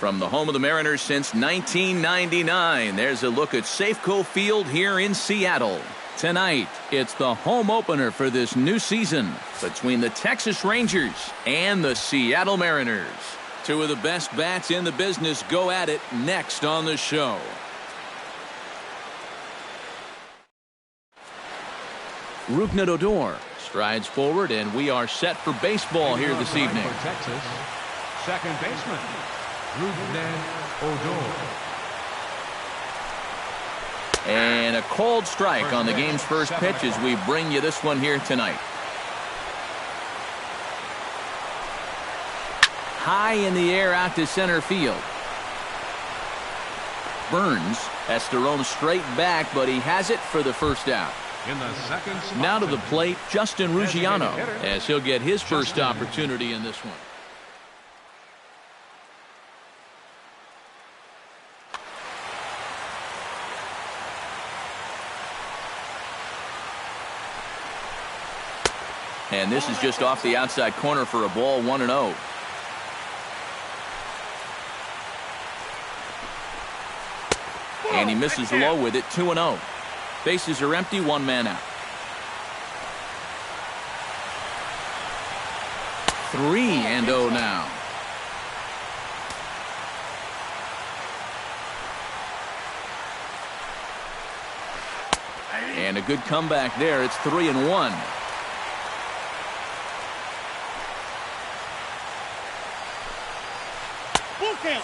From the home of the Mariners since 1999, there's a look at Safeco Field here in Seattle. Tonight, it's the home opener for this new season between the Texas Rangers and the Seattle Mariners. Two of the best bats in the business go at it next on the show. Rougned Odor strides forward, and we are set for baseball here this evening. For Texas, second baseman, Rougned Odor. And a cold strike on the game's first pitch as we bring you this one here tonight. High in the air out to center field. Burns has to roam straight back, but he has it for the first out. In the second slot, now to the plate, Justin Ruggiano, as he'll get his first opportunity in this one. And this is just off the outside corner for a ball, 1-0. And he misses low with it, 2-0. Bases are empty, one man out. 3-0 now. And a good comeback there. It's 3-1.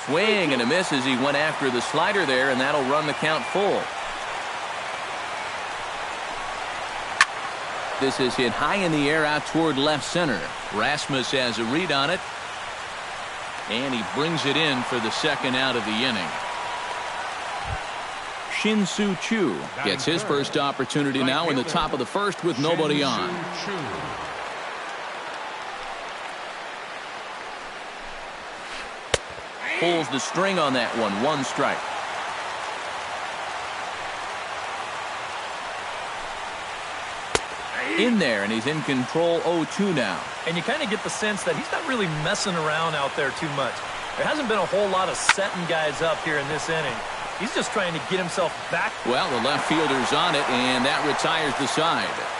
Swing and a miss as he went after the slider there, and that'll run the count full. This is hit high in the air out toward left center. Rasmus has a read on it, and he brings it in for the second out of the inning. Shin-Soo Choo gets his first opportunity now in the top of the first with nobody on. Pulls the string on that one. One strike. In there, and he's in control. 0-2 now. And you kind of get the sense that he's not really messing around out there too much. There hasn't been a whole lot of setting guys up here in this inning. He's just trying to get himself back. Well, the left fielder's on it, and that retires the side.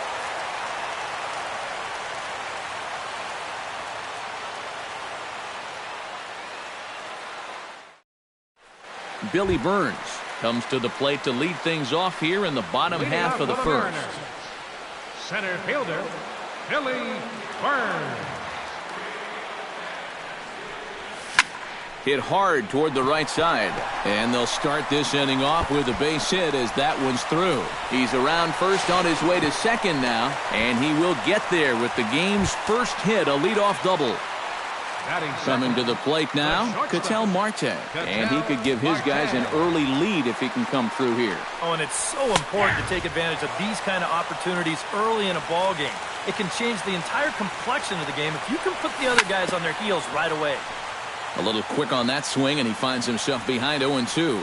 Billy Burns comes to the plate to lead things off here in the bottom half of the first. Center fielder, Billy Burns. Hit hard toward the right side, and they'll start this inning off with a base hit as that one's through. He's around first on his way to second now, and he will get there with the game's first hit, a leadoff double. Coming to the plate now, Ketel Marte, and he could give his guys an early lead if he can come through here. Oh, and it's so important to take advantage of these kind of opportunities early in a ball game. It can change the entire complexion of the game if you can put the other guys on their heels right away. A little quick on that swing, and he finds himself behind 0-2.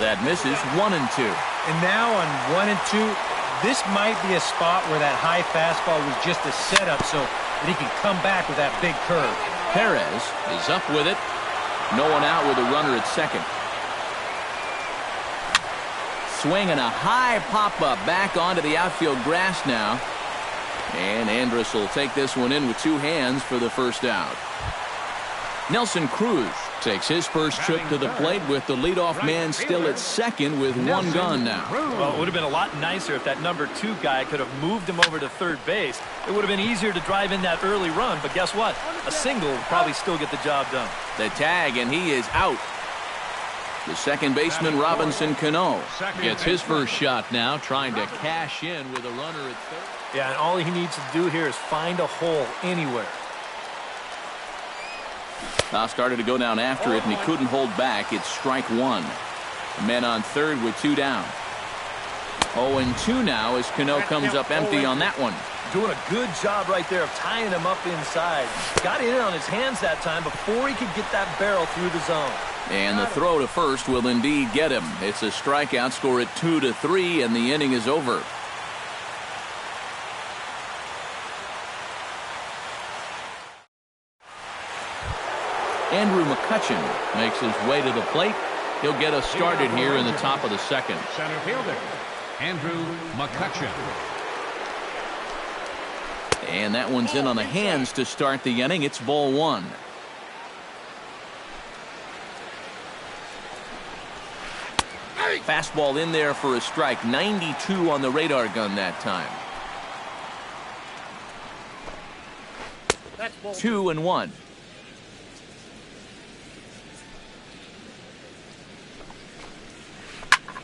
That misses. 1-2. And now on 1-2. This might be a spot where that high fastball was just a setup so that he can come back with that big curve. Perez is up with it. No one out with a runner at second. Swing and a high pop-up back onto the outfield grass now. And Andrus will take this one in with two hands for the first out. Nelson Cruz takes his first trip to the plate with the leadoff man still at second with one gone now. Well, it would have been a lot nicer if that number 2 guy could have moved him over to third base. It would have been easier to drive in that early run, but guess what? A single would probably still get the job done. The tag, and he is out. The second baseman, Robinson Cano, gets his first shot now, trying to cash in with a runner at third. Yeah, and all he needs to do here is find a hole anywhere. Now started to go down after it, and he couldn't hold back. It's strike one. The men on third with two down. 0-2 now as Cano comes up empty on that one. Doing a good job right there of tying him up inside. Got it in on his hands that time before he could get that barrel through the zone. And the throw to first will indeed get him. It's a strikeout, score at 2-3, and the inning is over. Andrew McCutcheon makes his way to the plate. He'll get us started here in the top of the second. Center fielder, Andrew McCutcheon. And that one's in on the hands to start the inning. It's ball one. Fastball in there for a strike. 92 on the radar gun that time. 2-1.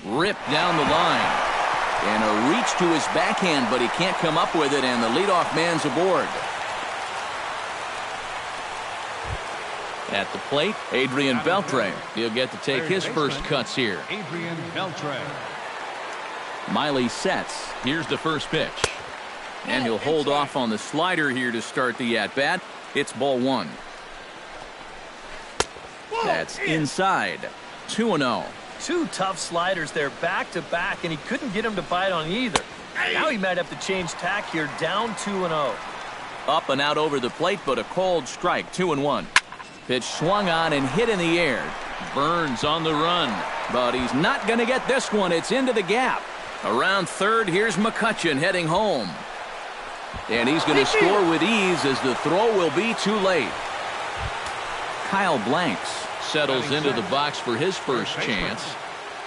Ripped down the line. And a reach to his backhand, but he can't come up with it, and the leadoff man's aboard. At the plate, Adrian Beltre. He'll get to take his first cuts here. Adrian Beltre. Miley sets. Here's the first pitch. And he'll hold off on the slider here to start the at-bat. It's ball one. That's inside. 2-0. Two tough sliders there back-to-back, and he couldn't get him to bite on either. Now he might have to change tack here, down 2-0. Up and out over the plate, but a cold strike. 2-1. Pitch swung on and hit in the air. Burns on the run, but he's not going to get this one. It's into the gap. Around third, here's McCutcheon heading home. And he's going to score with ease as the throw will be too late. Kyle Blanks settles into the box for his first chance.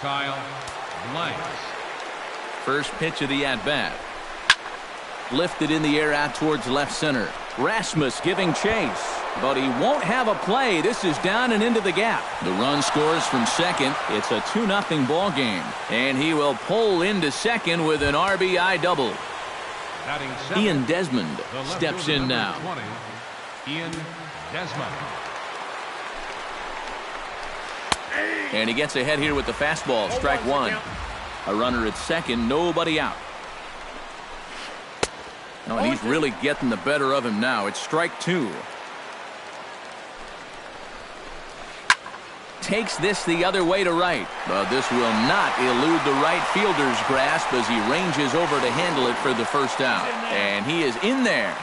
Kyle Blanks. First pitch of the at-bat. Lifted in the air out towards left center. Rasmus giving chase, but he won't have a play. This is down and into the gap. The run scores from second. It's a 2-0 ball game, and he will pull into second with an RBI double. Ian Desmond steps in now. 20, Ian Desmond. And he gets ahead here with the fastball. Strike one. A runner at second, nobody out. Oh, and he's really getting the better of him now. It's strike two. Takes this the other way to right, but this will not elude the right fielder's grasp as he ranges over to handle it for the first out. And he is in there.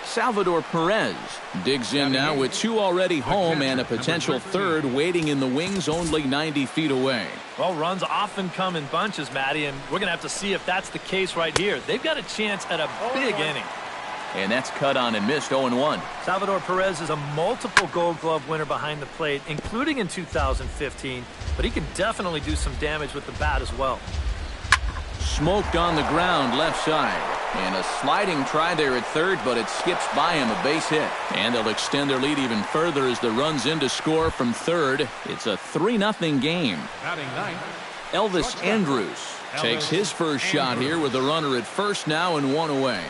Salvador Perez digs in now with two already home and a potential third waiting in the wings only 90 feet away. Well, runs often come in bunches, Matty, and we're going to have to see if that's the case right here. They've got a chance at a big inning. And that's cut on and missed. 0-1. Salvador Perez is a multiple Gold Glove winner behind the plate, including in 2015, but he can definitely do some damage with the bat as well. Smoked on the ground left side. And a sliding try there at third, but it skips by him, a base hit. And they'll extend their lead even further as the runs in to score from third. It's a 3-0 game. Elvis Andrus takes his first shot here with a runner at first now and one away.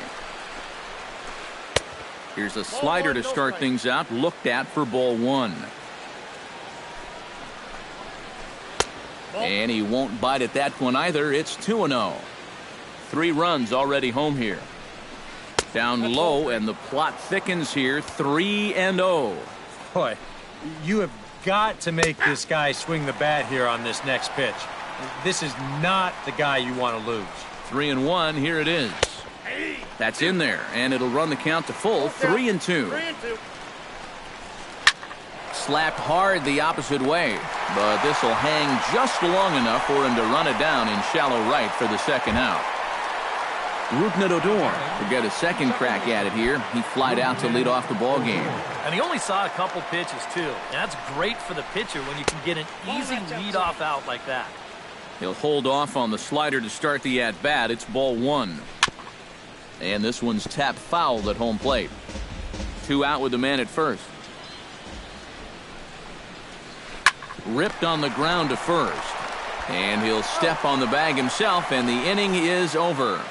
Here's a slider to start things out, looked at for ball one. And he won't bite at that one either. It's 2-0. 3 runs already home here. Down low, and the plot thickens here. 3-0. Boy, you have got to make this guy swing the bat here on this next pitch. This is not the guy you want to lose. 3-1. Here it is. That's in there, and it'll run the count to full. 3-2. Slapped hard the opposite way, but this will hang just long enough for him to run it down in shallow right for the second out. Rougned Odor will get a second crack at it here. He flied out to lead off the ball game. And he only saw a couple pitches, too. That's great for the pitcher when you can get an easy leadoff out like that. He'll hold off on the slider to start the at-bat. It's ball one. And this one's tapped foul at home plate. 2 out with the man at first. Ripped on the ground to first. And he'll step on the bag himself, and the inning is over.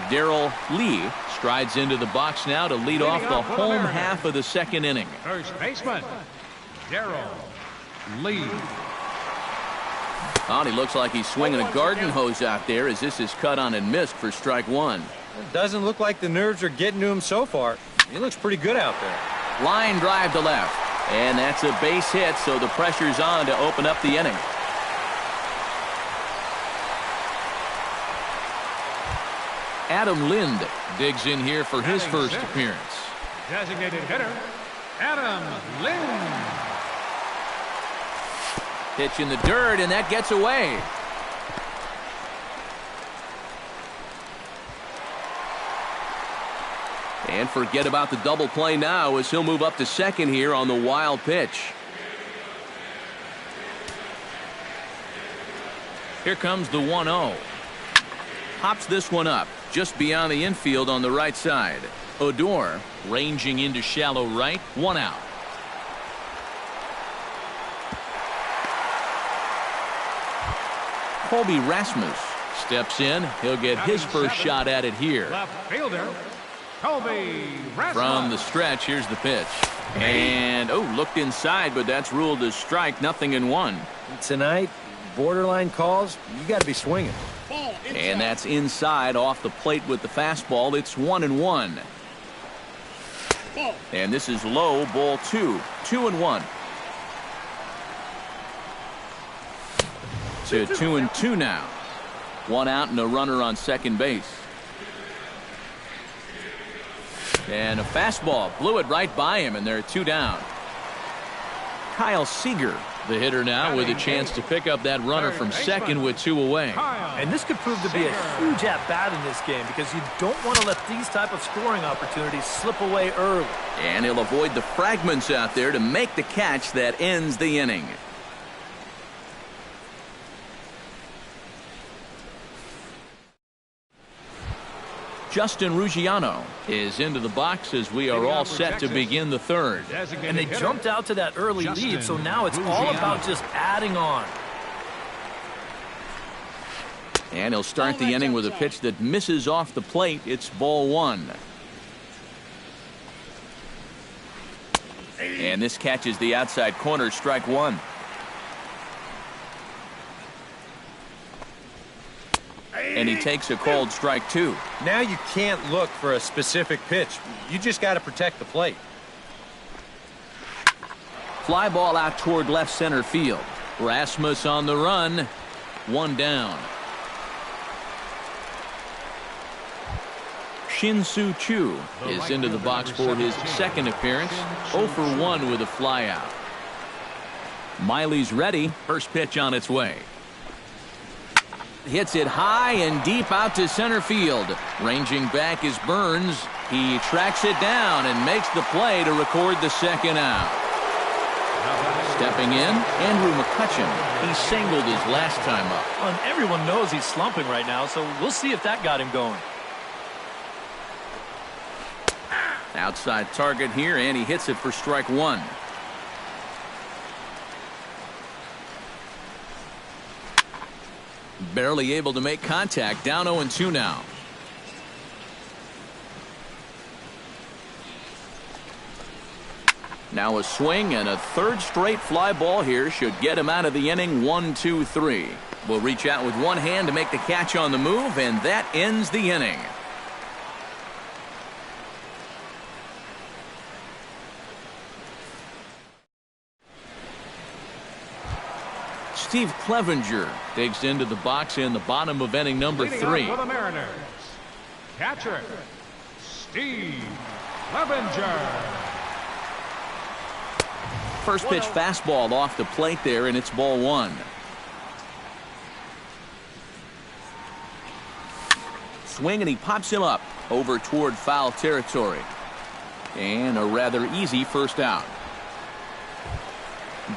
Darrell Lee strides into the box now to lead off the home half of the second inning. First baseman, Darrell Lee. Oh, he looks like he's swinging a garden hose out there as this is cut on and missed for strike one. It doesn't look like the nerves are getting to him so far. He looks pretty good out there. Line drive to left. And that's a base hit, so the pressure's on to open up the inning. Adam Lind digs in here for his first appearance. Designated hitter, Adam Lind. Pitch in the dirt, and that gets away. And forget about the double play now as he'll move up to second here on the wild pitch. Here comes the 1-0. Pops this one up just beyond the infield on the right side. Odor ranging into shallow right, 1 out. Colby Rasmus steps in. He'll get his first shot at it here. Left fielder, Colby Rasmus. From the stretch, here's the pitch. And, looked inside, but that's ruled as strike, 0-1. Tonight, borderline calls, you got to be swinging. And that's inside off the plate with the fastball. It's 1-1. And this is low, ball 2. 2-1. To 2-2 now. 1 out and a runner on second base. And a fastball blew it right by him, and there are 2 down. Kyle Seager, the hitter now, with a chance to pick up that runner from second with 2 away. And this could prove to be a huge at-bat in this game because you don't want to let these type of scoring opportunities slip away early. And he'll avoid the fragments out there to make the catch that ends the inning. Justin Ruggiano is into the box as we are all set to begin the third. And they jumped out to that early lead, so now it's all about just adding on. And he'll start the inning with a pitch that misses off the plate. It's ball 1. And this catches the outside corner, strike 1. And he takes a called strike 2. Now you can't look for a specific pitch. You just got to protect the plate. Fly ball out toward left center field. Rasmus on the run. 1 down. Shin-Soo Choo is into the box for his second appearance. 0 for 1 with a flyout. Miley's ready. First pitch on its way. Hits it high and deep out to center field. Ranging back is Burns. He tracks it down and makes the play to record the second out. Stepping in, Andrew McCutcheon. He singled his last time up. And everyone knows he's slumping right now, so we'll see if that got him going. Outside target here, and he hits it for strike 1. Barely able to make contact. Down 0-2 now. Now a swing and a third straight fly ball here should get him out of the inning. 1-2-3. Will reach out with one hand to make the catch on the move, and that ends the inning. Steve Clevenger digs into the box in the bottom of inning number 3. For the Mariners, catcher Steve Clevenger. First pitch fastball off the plate there, and it's ball 1. Swing, and he pops him up over toward foul territory. And a rather easy first out.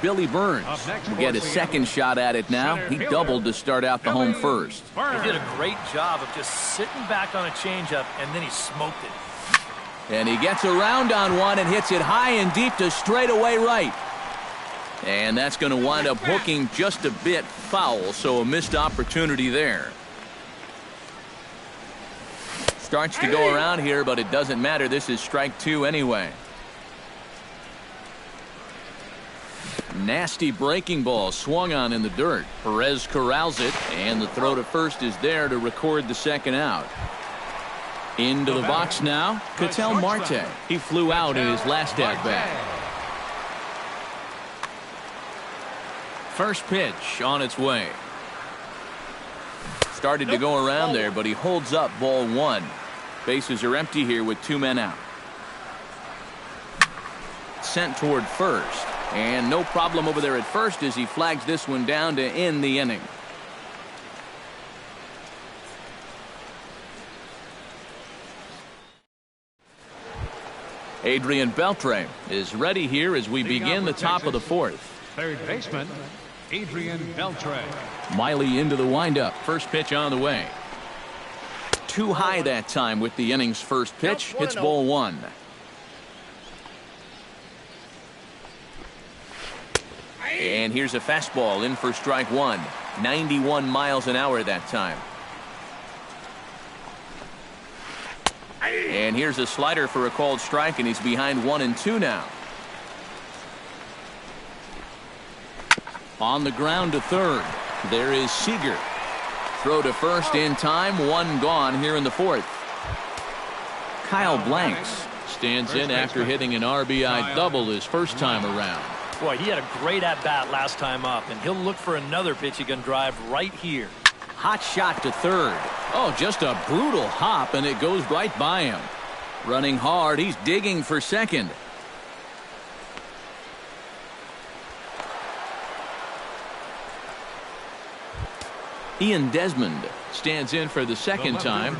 Billy Burns will get a second shot at it now. He doubled to start out the home first. He did a great job of just sitting back on a changeup, and then he smoked it. And he gets around on one and hits it high and deep to straightaway right. And that's going to wind up hooking just a bit foul, so a missed opportunity there. Starts to go around here, but it doesn't matter. This is strike 2 anyway. Nasty breaking ball swung on in the dirt. Perez corrals it, and the throw to first is there to record the second out. Into the box now, Ketel Marte. He flew out in his last at-bat. First pitch on its way. Started to go around there, but he holds up ball one. Bases are empty here with 2 men out. Sent toward first. And no problem over there at first as he flags this one down to end the inning. Adrian Beltre is ready here as we begin the top of the fourth. Third baseman, Adrian Beltre. Miley into the windup. First pitch on the way. Too high that time with the inning's first pitch. Hits ball one. And here's a fastball in for strike one. 91 miles an hour that time. And here's a slider for a called strike, and he's behind 1-2 now. On the ground to third. There is Seager. Throw to first in time. One gone here in the fourth. Kyle Blanks stands in after hitting an RBI double his first time around. Boy, he had a great at-bat last time up, and he'll look for another pitch he can drive right here. Hot shot to third. Oh, just a brutal hop, and it goes right by him. Running hard, he's digging for second. Ian Desmond stands in for the second time.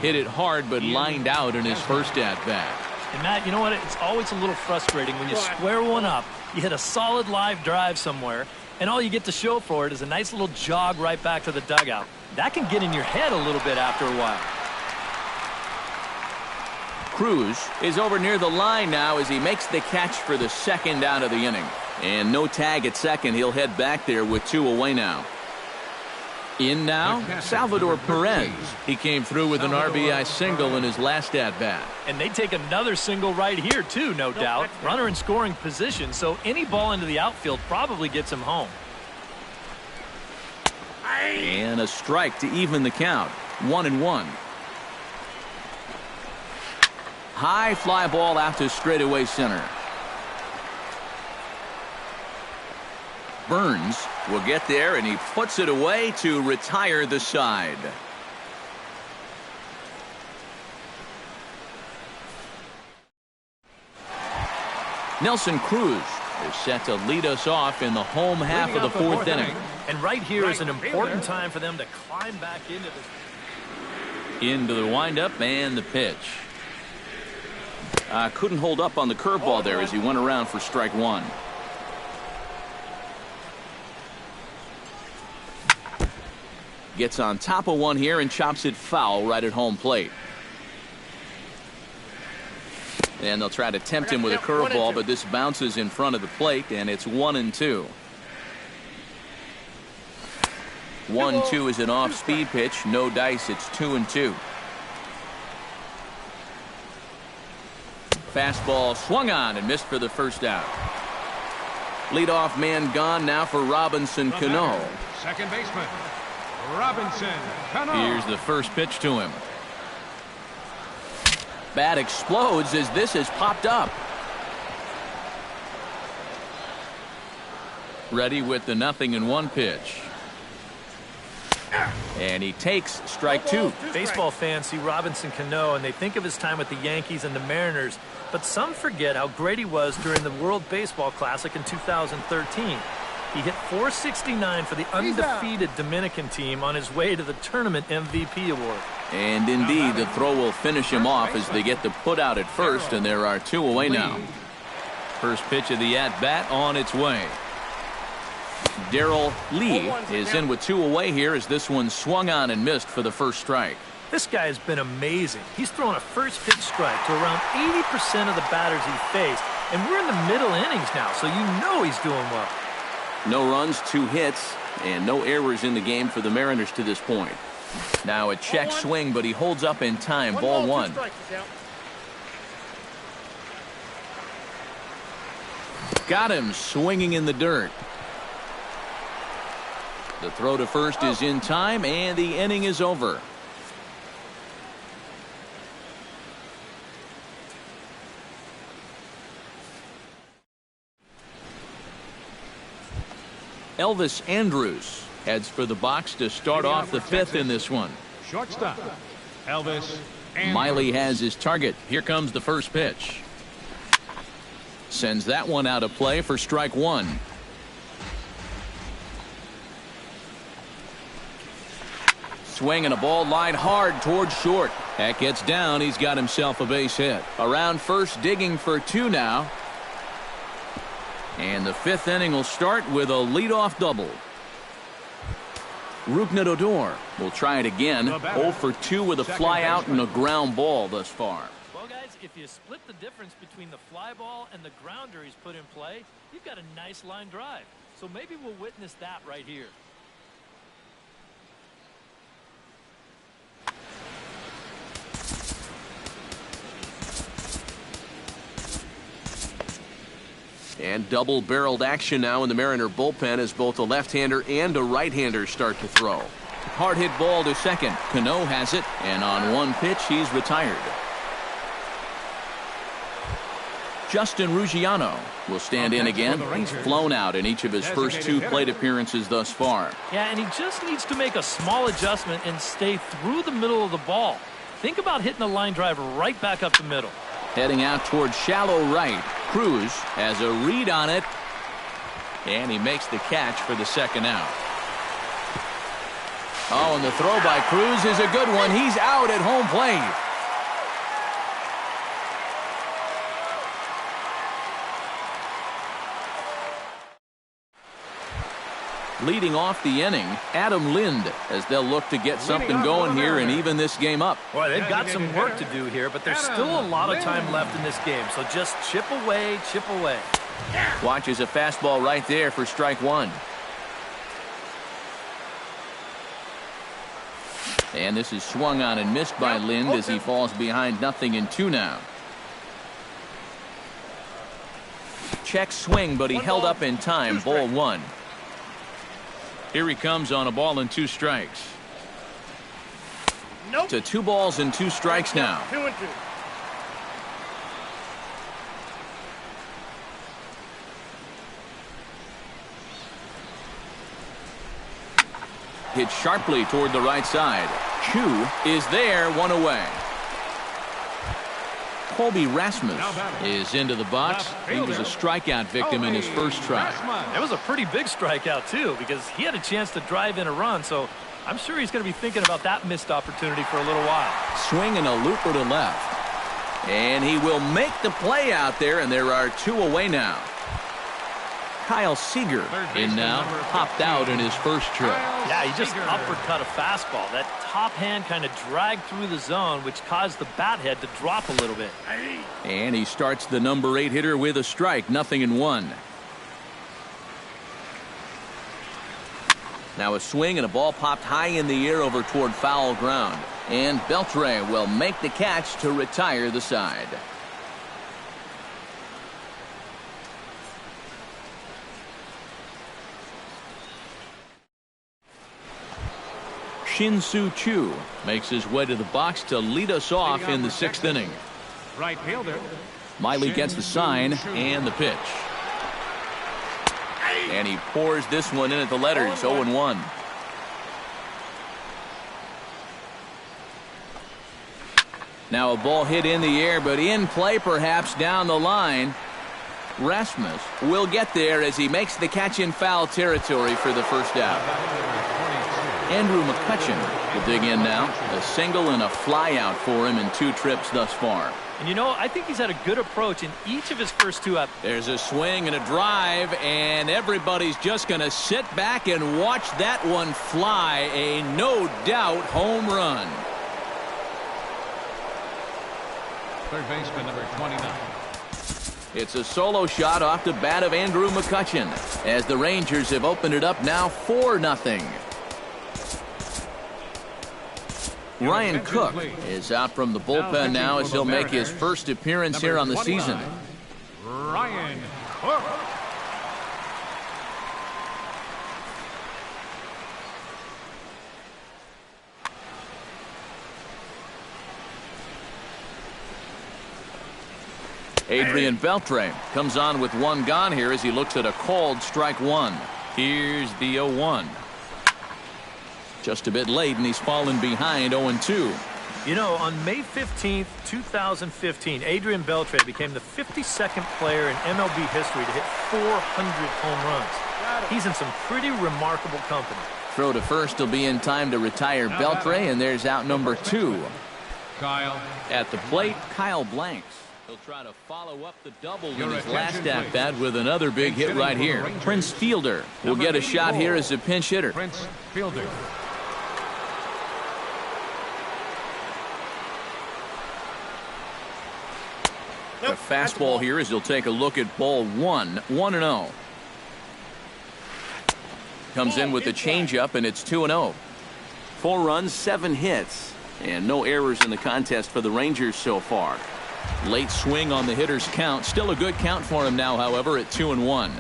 Hit it hard, but lined out in his first at-bat. And Matt, you know what? It's always a little frustrating when you square one up, you hit a solid live drive somewhere, and all you get to show for it is a nice little jog right back to the dugout. That can get in your head a little bit after a while. Cruz is over near the line now as he makes the catch for the second out of the inning. And no tag at second. He'll head back there with 2 away now. In now, Salvador Perez. He came through with an RBI single in his last at-bat. And they take another single right here, too, no doubt. Runner in scoring position, so any ball into the outfield probably gets him home. And a strike to even the count. 1-1. High fly ball out to straightaway center. Burns will get there, and he puts it away to retire the side. Nelson Cruz is set to lead us off in the home half of the fourth inning. And right here is an important time for them to climb back into this. Into the windup and the pitch. Couldn't hold up on the curveball there as he went around for strike one. Gets on top of one here and chops it foul right at home plate. And they'll try to tempt him with a curveball, but this bounces in front of the plate, and it's 1-2. 1-2 is an off-speed pitch. No dice. It's 2-2. Fastball swung on and missed for the first out. Leadoff man gone now for Robinson Cano. Second baseman, Robinson Cano. Here's the first pitch to him. Bat explodes as this has popped up. Ready with the 0-1 pitch. And he takes strike two. Baseball fans see Robinson Cano and they think of his time with the Yankees and the Mariners, but some forget how great he was during the World Baseball Classic in 2013. He hit .469 for the undefeated Dominican team on his way to the tournament MVP award. And indeed, the throw will finish him off as they get the put out at first, and there are 2 away now. First pitch of the at-bat on its way. Darrell Lee is in with 2 away here as this one swung on and missed for the first strike. This guy has been amazing. He's thrown a first pitch strike to around 80% of the batters he faced, and we're in the middle innings now, so you know he's doing well. No runs, 2 hits, and no errors in the game for the Mariners to this point. Now a check swing, but he holds up in time. Ball one. Got him swinging in the dirt. The throw to first is in time, and the inning is over. Elvis Andrus heads for the box to start off the fifth in this one. Shortstop, Elvis Andrus. Miley has his target. Here comes the first pitch. Sends that one out of play for strike one. Swinging a ball line hard towards short. That gets down. He's got himself a base hit. Around first, digging for two now. And the fifth inning will start with a leadoff double. Rougned Odor will try it again. 0 for 2 with a fly out and a ground ball thus far. Well, guys, if you split the difference between the fly ball and the grounder he's put in play, you've got a nice line drive. So maybe we'll witness that right here. And double-barreled action now in the Mariner bullpen as both a left-hander and a right-hander start to throw. Hard hit ball to second. Cano has it, and on one pitch, he's retired. Justin Ruggiano will stand in again. He's flown out in each of his first two plate appearances thus far. Yeah, and he just needs to make a small adjustment and stay through the middle of the ball. Think about hitting a line drive right back up the middle. Heading out towards shallow right. Cruz has a read on it, and he makes the catch for the second out. Oh, and the throw by Cruz is a good one. He's out at home plate. Leading off the inning, Adam Lind, as they'll look to get something going here and even this game up. Boy, they've got some work to do here, but there's still a lot of time left in this game, so just chip away, chip away. Watches a fastball right there for strike one. And this is swung on and missed by Lind as he falls behind 0-2 now. Check swing, but he held up in time. Ball one. Here he comes on a ball and 2 strikes. To 2 balls and 2 strikes now. 2-2. Hit sharply toward the right side. Chu is there, 1 away. Colby Rasmus is into the box. He was a strikeout victim in his first try. It was a pretty big strikeout, too, because he had a chance to drive in a run, so I'm sure he's going to be thinking about that missed opportunity for a little while. Swinging a looper to left. And he will make the play out there, and there are 2 away now. Kyle Seager in now, popped out in his first trip. Yeah, he just uppercut a fastball. That top hand kind of dragged through the zone, which caused the bat head to drop a little bit. And he starts the number 8 hitter with a strike, 0-1. Now a swing and a ball popped high in the air over toward foul ground. And Beltre will make the catch to retire the side. Shin-Soo Choo makes his way to the box to lead us off in the 6th inning. Right fielder. Miley gets the sign and the pitch. And he pours this one in at the letters, 0-1. Now a ball hit in the air, but in play perhaps down the line. Rasmus will get there as he makes the catch in foul territory for the first out. Andrew McCutchen will dig in now. A single and a fly out for him in 2 trips thus far. And you know, I think he's had a good approach in each of his first 2 up. There's a swing and a drive, and everybody's just going to sit back and watch that one fly. A no doubt home run. Third baseman, number 29. It's a solo shot off the bat of Andrew McCutchen as the Rangers have opened it up now 4-0. Ryan Cook is out from the bullpen now as he'll make his first appearance here on the season. Ryan Cook. Adrian Beltre comes on with 1 gone here as he looks at a called strike 1. Here's the 0-1. just a bit late, and he's fallen behind 0-2. You know, on May 15th, 2015, Adrian Beltre became the 52nd player in MLB history to hit 400 home runs. He's in some pretty remarkable company. Throw to first will be in time to retire Beltre, and there's out number 2. Kyle. At the plate, Kyle Blanks. He'll try to follow up the double in his last at-bat with another big hit right here. Prince Fielder will get a shot here as a pinch hitter. Prince Fielder. A fastball here as he'll take a look at ball 1, 1-0. Comes in with the changeup, and it's 2-0. 4 runs, 7 hits, and no errors in the contest for the Rangers so far. Late swing on the hitter's count. Still a good count for him now, however, at 2-1.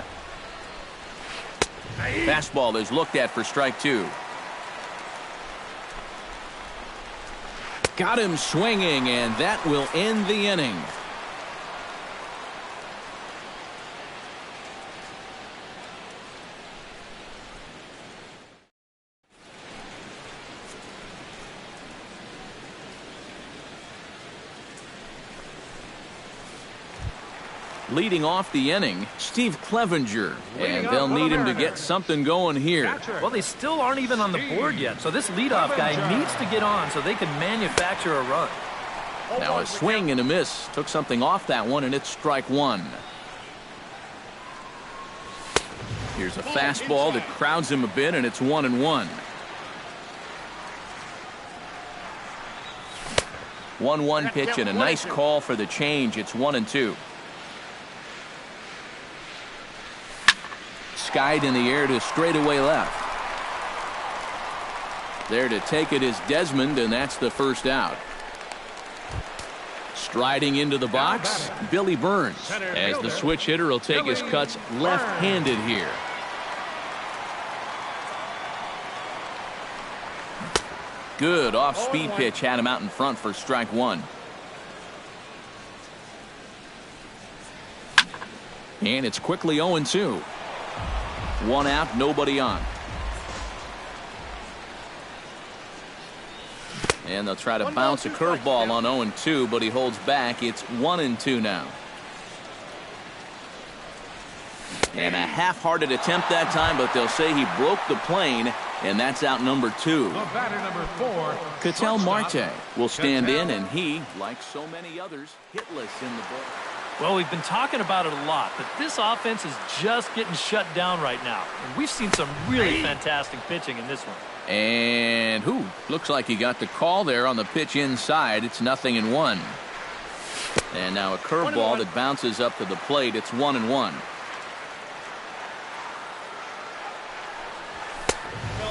Fastball is looked at for strike 2. Got him swinging, and that will end the inning. Leading off the inning, Steve Clevenger, and they'll need him to get something going here. Well, they still aren't even on the board yet, so this leadoff guy needs to get on so they can manufacture a run. Now a swing and a miss. Took something off that one, and it's strike 1. Here's a fastball that crowds him a bit, and it's 1-1. 1-1 pitch and a nice call for the change. It's 1-2. Skied in the air to straightaway left. There to take it is Desmond, and that's the first out. Striding into the box, Billy Burns, as the switch hitter will take his cuts left-handed here. Good off-speed pitch had him out in front for strike 1. And it's quickly 0-2. 1 out, nobody on. And they'll try to bounce a curveball on 0-2, but he holds back. It's 1-2 now. And a half-hearted attempt that time, but they'll say he broke the plane, and that's out number 2. The batter number 4. Ketel Marte will stand in, and he, like so many others, hitless in the ball. Well, we've been talking about it a lot, but this offense is just getting shut down right now. And we've seen some really fantastic pitching in this one. And looks like he got the call there on the pitch inside. It's 0-1. And now a curveball that bounces up to the plate. It's 1-1.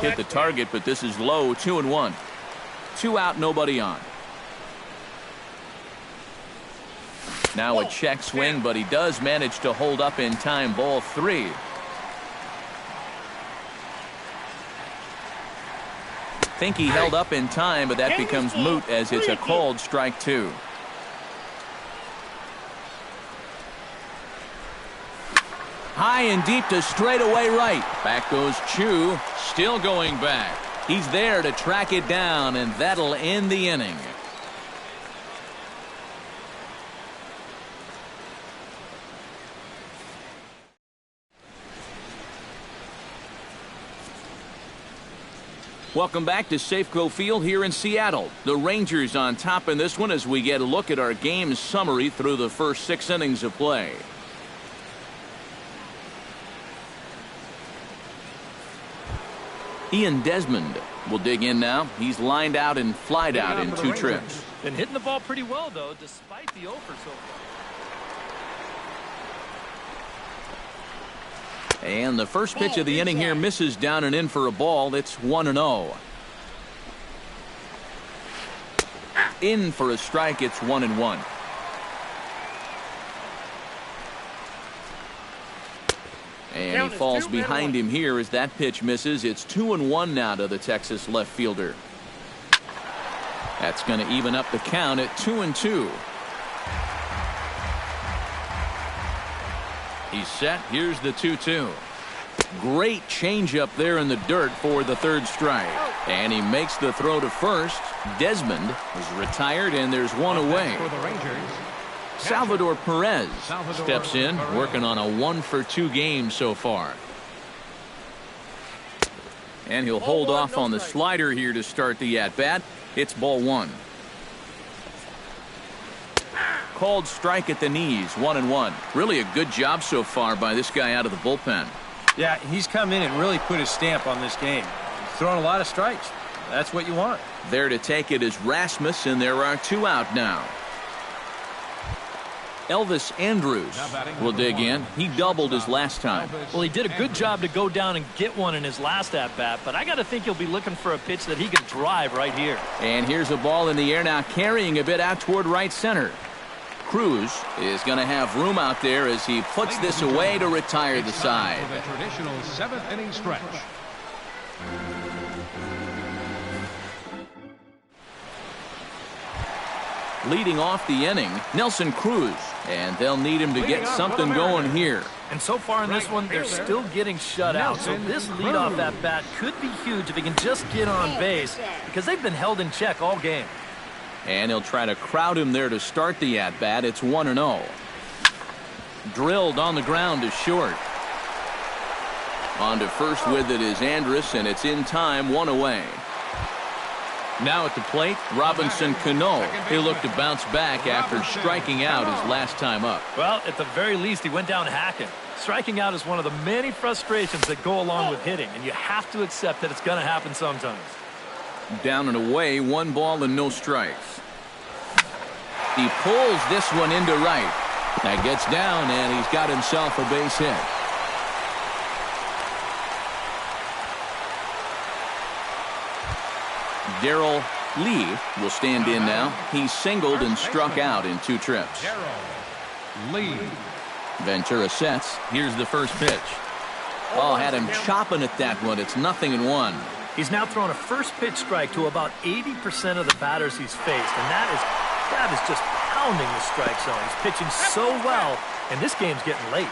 Hit the target, but this is low. 2-1. 2 out, nobody on. Now a check swing, but he does manage to hold up in time. Ball 3. Think he held up in time, but that becomes moot as it's a called strike 2. High and deep to straightaway right. Back goes Chu, still going back. He's there to track it down, and that'll end the inning. Welcome back to Safeco Field here in Seattle. The Rangers on top in this one as we get a look at our game summary through the first 6 innings of play. Ian Desmond will dig in now. He's lined out and flied out in 2 trips. Been hitting the ball pretty well, though, despite the offer so far. And the first pitch of the inning here misses down and in for a ball. It's 1-0. In for a strike. It's 1-1. And he falls behind him here as that pitch misses. It's 2-1 now to the Texas left fielder. That's going to even up the count at 2-2. He's set. Here's the 2-2. Great changeup there in the dirt for the third strike. And he makes the throw to first. Desmond is retired, and there's one away. For the Rangers, Salvador Perez steps in, working on a 1-for-2 game so far. And he'll hold off on the slider here to start the at-bat. It's ball 1. Called strike at the knees, 1-1. Really a good job so far by this guy out of the bullpen. Yeah, he's come in and really put his stamp on this game. He's throwing a lot of strikes. That's what you want. There to take it is Rasmus, and there are 2 out now. Elvis Andrus will dig in. He doubled his last time. Well, he did a good job to go down and get one in his last at-bat, but I got to think he'll be looking for a pitch that he can drive right here. And here's a ball in the air now, carrying a bit out toward right center. Cruz is going to have room out there as he puts this away to retire the side. For the traditional 7th inning stretch. Leading off the inning, Nelson Cruz, and they'll need him to get something going here. And so far in this one, they're still getting shut out. So this leadoff at bat could be huge if he can just get on base, because they've been held in check all game. And he'll try to crowd him there to start the at-bat. It's 1-0. Drilled on the ground to short. On to first with it is Andrus, and it's in time, 1 away. Now at the plate, Robinson Cano. He'll look to bounce back after striking out his last time up. Well, at the very least, he went down hacking. Striking out is one of the many frustrations that go along with hitting, and you have to accept that it's going to happen sometimes. Down and away, 1 ball and no strikes. He pulls this one into right. That gets down, and he's got himself a base hit. Darrell Lee will stand in now. He's singled and struck out in 2 trips. Darrell Lee. Ventura sets. Here's the first pitch. Oh, had him chopping at that one. It's 0-1. He's now thrown a first pitch strike to about 80% of the batters he's faced, and that is just pounding the strike zone. He's pitching so well, and this game's getting late.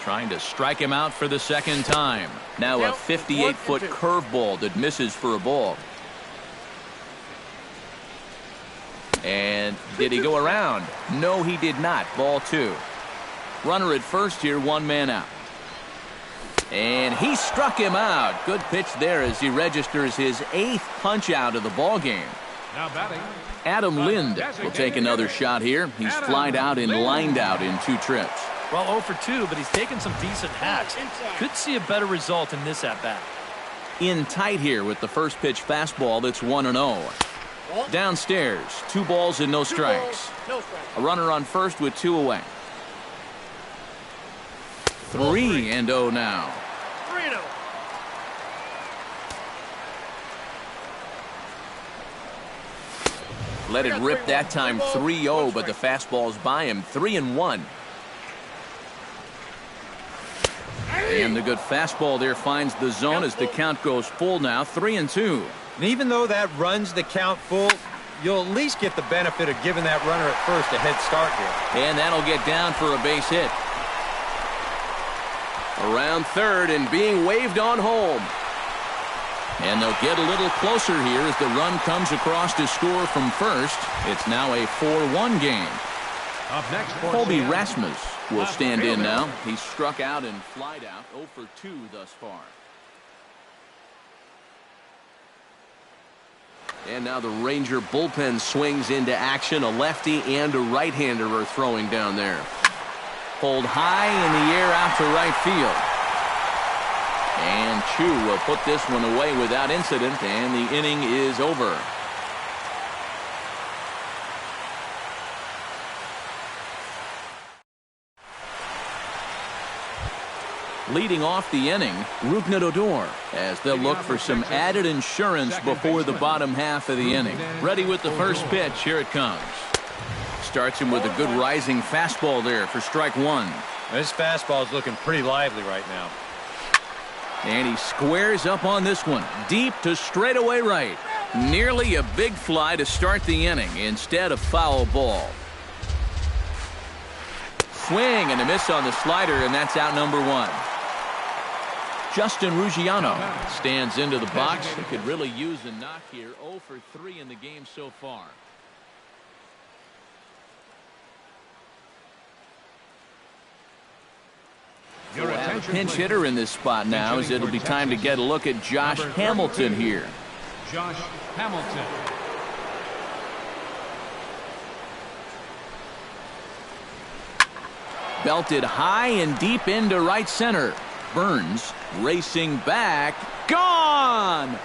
Trying to strike him out for the second time. Now a 58-foot curveball that misses for a ball. And did he go around? No, he did not. Ball 2. Runner at first here, 1 man out. And he struck him out. Good pitch there as he registers his 8th punch out of the ball game. Now batting, Adam Lind will take another shot here. He's flied out and lined out in 2 trips. Well, 0 for 2, but he's taken some decent hacks. Could see a better result in this at-bat. In tight here with the first pitch fastball. That's 1-0. Downstairs, 2 balls and no strikes. A runner on first with 2 away. 3-0 now. 3-0. Let it rip that time, 3-0, but the fastball's by him. 3-1. And the good fastball there finds the zone as the count goes full now. 3-2. And even though that runs the count full, you'll at least get the benefit of giving that runner at first a head start here. And that'll get down for a base hit. Around third and being waved on home. And they'll get a little closer here as the run comes across to score from first. It's now a 4-1 game. up next, Colby Rasmus will stand in now. He's struck out and flied out. 0 for 2 thus far. And now the Ranger bullpen swings into action. A lefty and a right-hander are throwing down there. Pulled high in the air out to right field. And Chu will put this one away without incident, and the inning is over. Leading off the inning, Rougned Odor, as they'll look for some added insurance before the bottom half of the inning. Ready with the first pitch. Here it comes. Starts him with a good rising fastball there for strike one. This fastball is looking pretty lively right now. And he squares up on this one. Deep to straightaway right. Nearly a big fly to start the inning. Instead, a foul ball. Swing and a miss on the slider, and that's out number 1. Justin Ruggiano stands into the box. He could really use a knock here. 0 for 3 in the game so far. We'll have a pinch hitter in this spot now, as it'll be time to get a look at Josh Hamilton here. Josh Hamilton. Belted high and deep into right center. Burns racing back. Gone!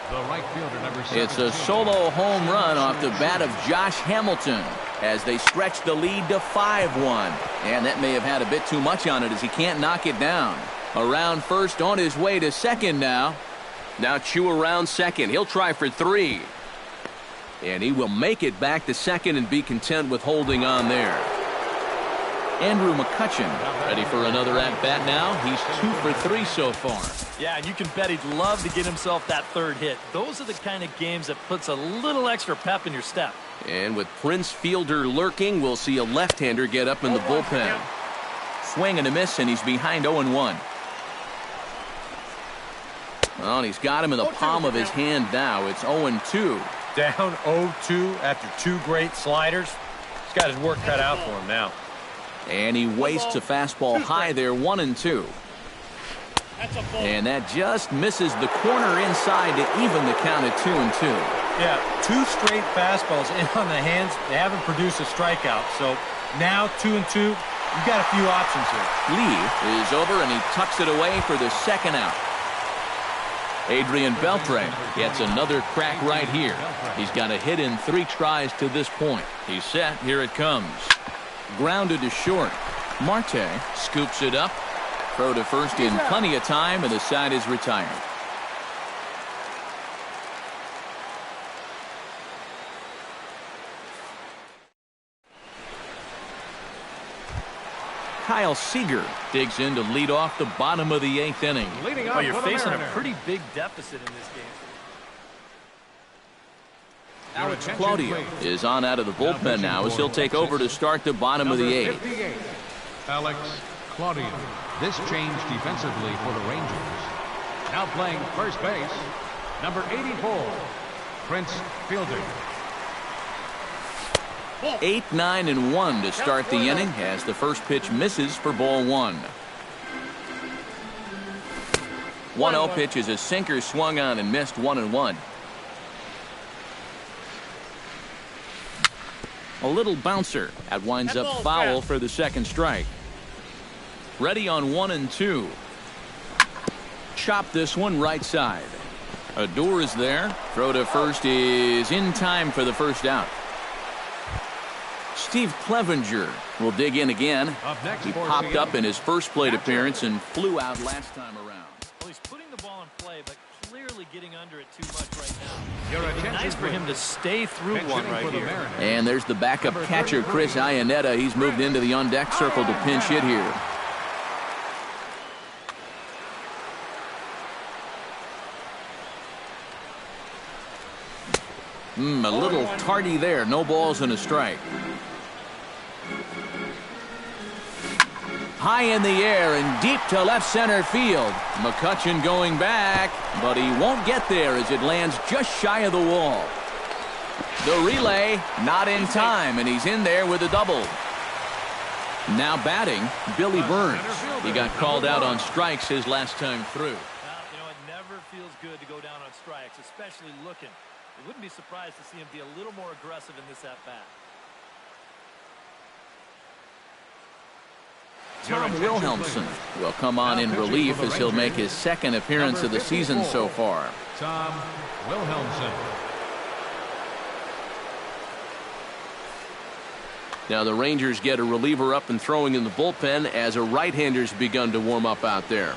The right fielder, number 17. It's a solo home run off the bat of Josh Hamilton as they stretch the lead to 5-1. And that may have had a bit too much on it, as he can't knock it down. Around first, on his way to second now. Now Chu around second. He'll try for 3. And he will make it back to second and be content with holding on there. Andrew McCutchen ready for another at-bat now. He's 2 for 3 so far. Yeah, and you can bet he'd love to get himself that third hit. Those are the kind of games that puts a little extra pep in your step. And with Prince Fielder lurking, we'll see a left-hander get up in the bullpen. Swing and a miss, and he's behind 0-1. Well, and he's got him in the palm of his hand now. It's 0-2. Down 0-2 after 2 great sliders. He's got his work cut out for him now. And he wastes a fastball high there, 1-2. And that just misses the corner inside to even the count at 2-2. Yeah, 2 straight fastballs in on the hands. They haven't produced a strikeout. So now 2-2. You've got a few options here. Lee is over, and he tucks it away for the second out. Adrian Beltre gets another crack right here. He's got a hit in 3 tries to this point. He's set. Here it comes. Grounded to short. Marte scoops it up. Throw to first in plenty of time, and the side is retired. Kyle Seager digs in to lead off the bottom of the 8th inning. Oh, you're facing a pretty big deficit in this game. Alex Claudio is on out of the bullpen now, as he'll take over to start the bottom of the 8th. Alex Claudio. This change defensively for the Rangers. Now playing first base, number 84, Prince Fielder. 8, 9, and 1 to start the inning as the first pitch misses for ball 1. 1-0 pitch is a sinker swung on and missed, 1-1. A little bouncer. That winds up foul for the second strike. Ready on 1-2. Chop this one right side. Adore is there. Throw to first is in time for the first out. Steve Clevenger will dig in again. He popped up in his first plate appearance and flew out last time around. Well, he's putting the ball in play, but clearly getting under it too much right now. Nice for him to stay through one right here. And there's the backup catcher, Chris Iannetta. He's moved into the on-deck circle to pinch hit here. A little tardy there. No balls and a strike. High in the air and deep to left center field. McCutchen going back, but he won't get there as it lands just shy of the wall. The relay not in time, and he's in there with a double. Now batting, Billy Burns. He got called out on strikes his last time through. Well, you know, it never feels good to go down on strikes, especially looking. I wouldn't be surprised to see him be a little more aggressive in this at-bat. Tom Wilhelmsen will come on in relief as he'll make his second appearance of the season so far. Tom Wilhelmsen. Now the Rangers get a reliever up and throwing in the bullpen as a right-hander's begun to warm up out there.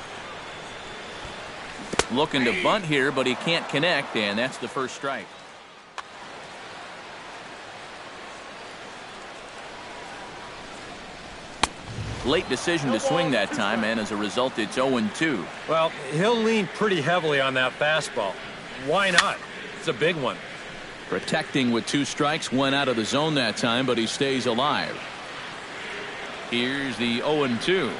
Looking to bunt here, but he can't connect, and that's the first strike. Late decision to swing that time, and as a result, it's 0-2. Well, he'll lean pretty heavily on that fastball. Why not? It's a big one. Protecting with 2 strikes, went out of the zone that time, but he stays alive. Here's the 0-2.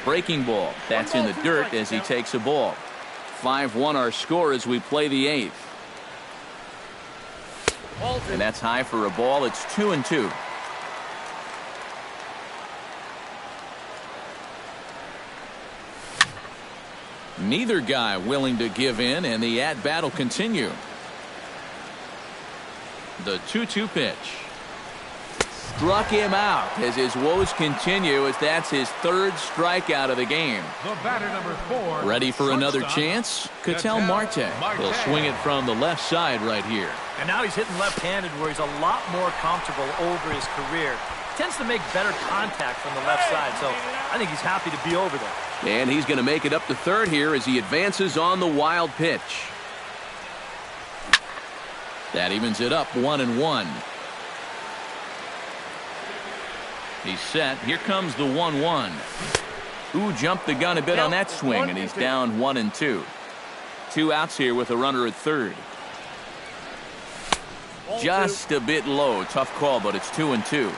Breaking ball. That's in the dirt as he takes a ball. 5-1 our score as we play the 8th. And that's high for a ball. It's 2-2. Neither guy willing to give in, and the at-bat will continue. The 2-2 pitch. Struck him out as his woes continue, as that's his 3rd strikeout of the game. The batter, number 4. Ready for another chance? Ketel Marte. He'll swing it from the left side right here. And now he's hitting left-handed, where he's a lot more comfortable over his career. Tends to make better contact from the left side, so I think he's happy to be over there. And he's going to make it up to 3rd here as he advances on the wild pitch. That evens it up 1-1. He's set. Here comes the 1-1. Ooh, jumped the gun a bit on that swing, and he's down 1-2. 2 outs here with a runner at 3rd. Just a bit low. Tough call, but it's 2-2.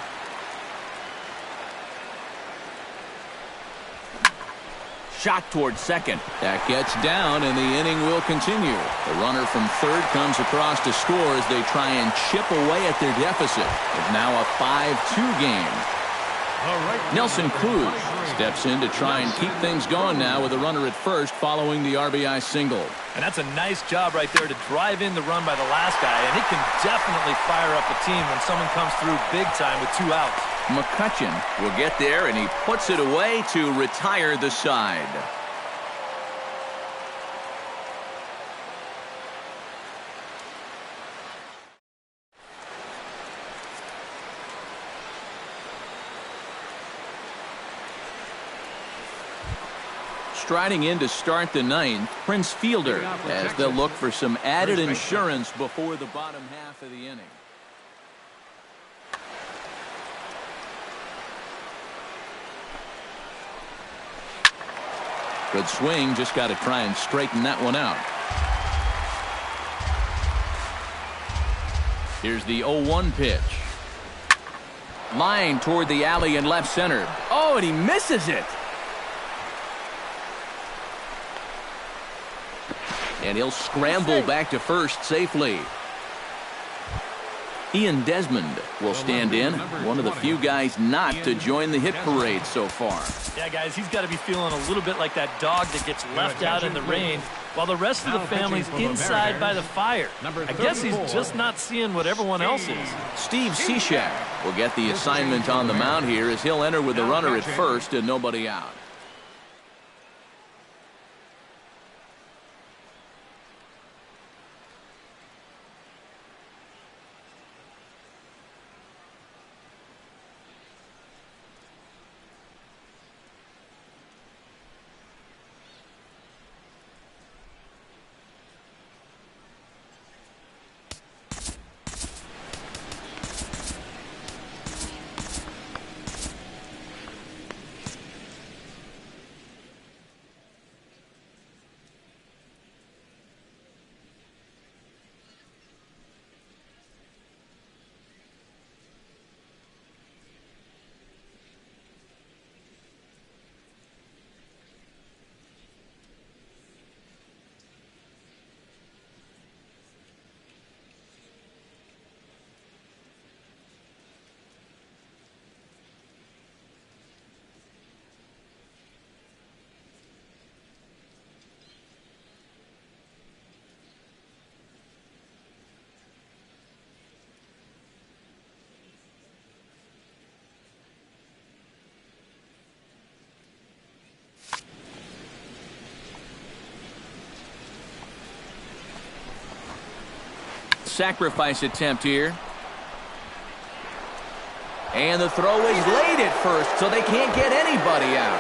Shot towards second. That gets down, and the inning will continue. The runner from 3rd comes across to score as they try and chip away at their deficit. It's now a 5-2 game. Nelson Cruz steps in to try and keep things going now with a runner at 1st following the RBI single. And that's a nice job right there to drive in the run by the last guy, and it can definitely fire up a team when someone comes through big time with 2 outs. McCutchen will get there, and he puts it away to retire the side. Striding in to start the 9th, Prince Fielder, as they'll look for some added insurance before the bottom half of the inning. Good swing, just got to try and straighten that one out. Here's the 0-1 pitch. Line toward the alley in left center. Oh, and he misses it. And he'll scramble back to 1st safely. Ian Desmond will stand in, one of the few guys not to join the hit parade so far. Yeah, guys, he's got to be feeling a little bit like that dog that gets left out in the rain while the rest of the family's inside by the fire. I guess he's just not seeing what everyone else is. Steve Cishek will get the assignment on the mound here as he'll enter with a runner at 1st and nobody out. Sacrifice attempt here. And the throw is late at 1st, so they can't get anybody out.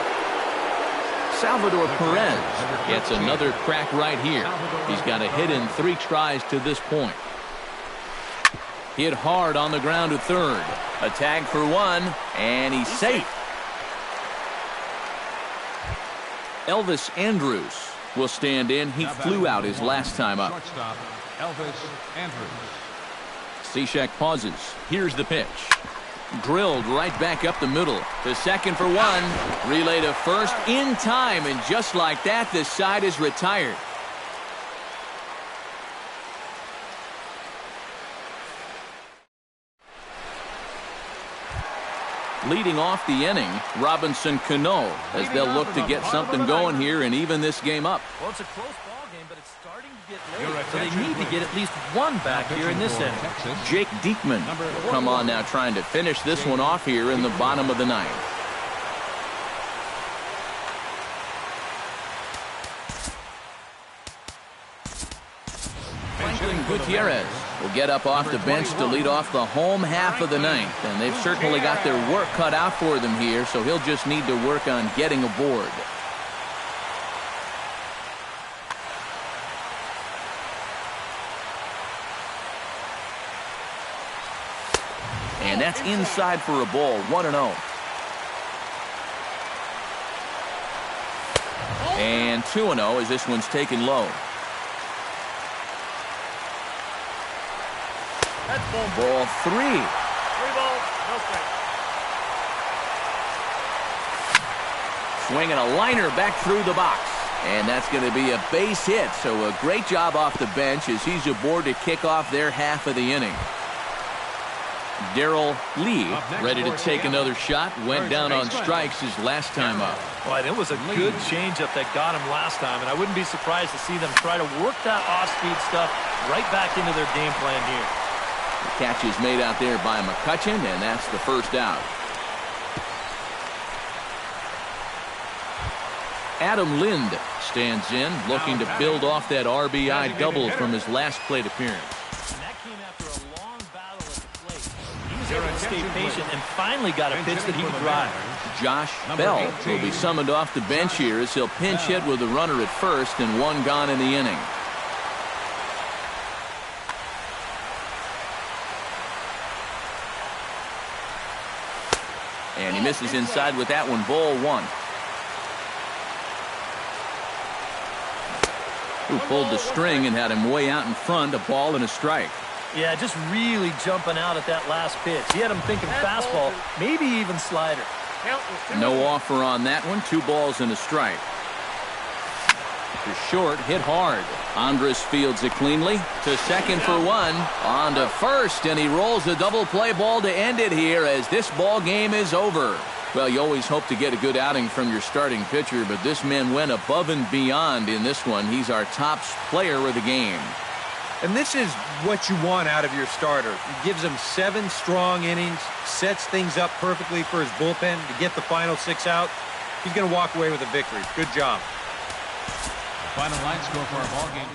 Salvador Perez gets another crack right here. He's got a hit in 3 tries to this point. Hit hard on the ground to 3rd. A tag for 1, and he's safe. Elvis Andrus will stand in. He flew out his last time up. Elvis Andrus. Cishek pauses. Here's the pitch. Drilled right back up the middle. To second for one. Relay to first in time, and just like that, the side is retired. Leading off the inning, Robinson Cano, as they'll look to get something going here and even this game up. Well, it's a close ball game, but it's starting to get late, so they need to get at least one back here in this inning. Jake Diekman will come on now, trying to finish this one off here in the bottom of the ninth. Gutierrez will get up off the bench to lead off the home half of the ninth, and they've certainly got their work cut out for them here, so he'll just need to work on getting aboard. And that's inside for a ball, 1-0. And 2-0 as this one's taken low. Ball 3. 3 balls, no strike. Swinging a liner back through the box. And that's going to be a base hit. So a great job off the bench as he's aboard to kick off their half of the inning. Darrell Lee ready to take another shot. Went down on strikes his last time up. Well, it was a good changeup that got him last time, and I wouldn't be surprised to see them try to work that off-speed stuff right back into their game plan here. The catch is made out there by McCutchen, and that's the first out. Adam Lind stands in, looking to build off that RBI double from his last plate appearance. And that came after a long battle at the plate. He was able to stay patient and finally got a pitch that he could drive. Josh Bell will be summoned off the bench here as he'll pinch hit with a runner at first and one gone in the inning. And he misses inside with that one, ball 1. Who pulled the string and had him way out in front, a ball and a strike. Yeah, just really jumping out at that last pitch. He had him thinking fastball, maybe even slider. No offer on that one, 2 balls and a strike. To short, hit hard. Andrus fields it cleanly. To second for 1. On to first, and he rolls a double play ball to end it here as this ball game is over. Well, you always hope to get a good outing from your starting pitcher, but this man went above and beyond in this one. He's our top player of the game. And this is what you want out of your starter. He gives him 7 strong innings, sets things up perfectly for his bullpen to get the final 6 out. He's going to walk away with a victory. Good job. Final line score for our ball game.